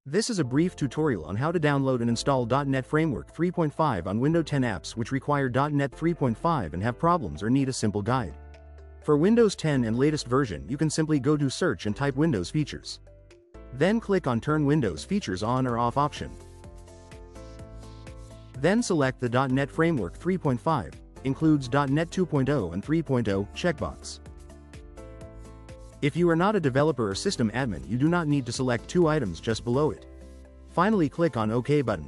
This is a brief tutorial on how to download and install .NET Framework 3.5 on Windows 10 apps which require .NET 3.5 and have problems or need a simple guide. For Windows 10 and latest version, you can simply go to Search and type Windows Features. Then click on Turn Windows Features On or Off option. Then select the .NET Framework 3.5, includes .NET 2.0 and 3.0 checkbox. If you are not a developer or system admin, you do not need to select two items just below it. Finally, click on OK button.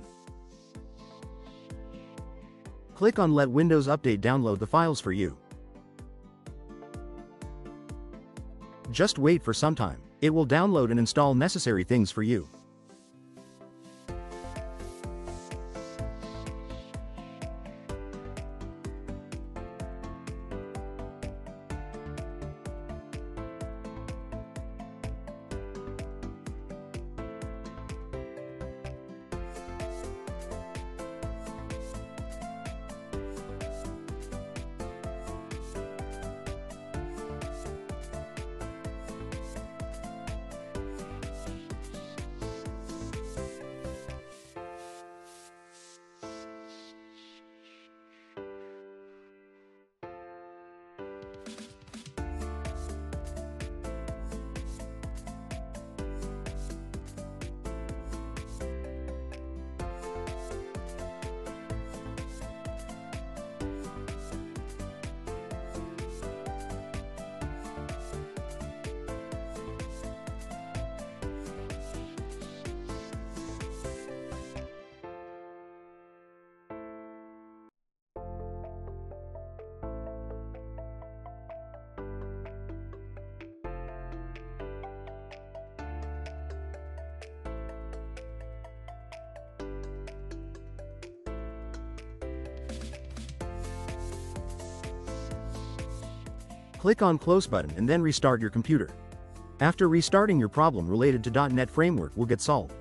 Click on Let Windows Update download the files for you. Just wait for some time. It will download and install necessary things for you. Click on Close button and then restart your computer. After restarting, your problem related to .NET Framework will get solved.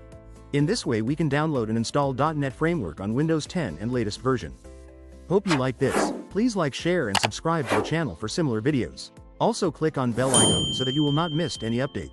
In this way, we can download and install .NET Framework on Windows 10 and latest version. Hope you like this. Please like, share and subscribe to the channel for similar videos. Also click on bell icon so that you will not miss any update.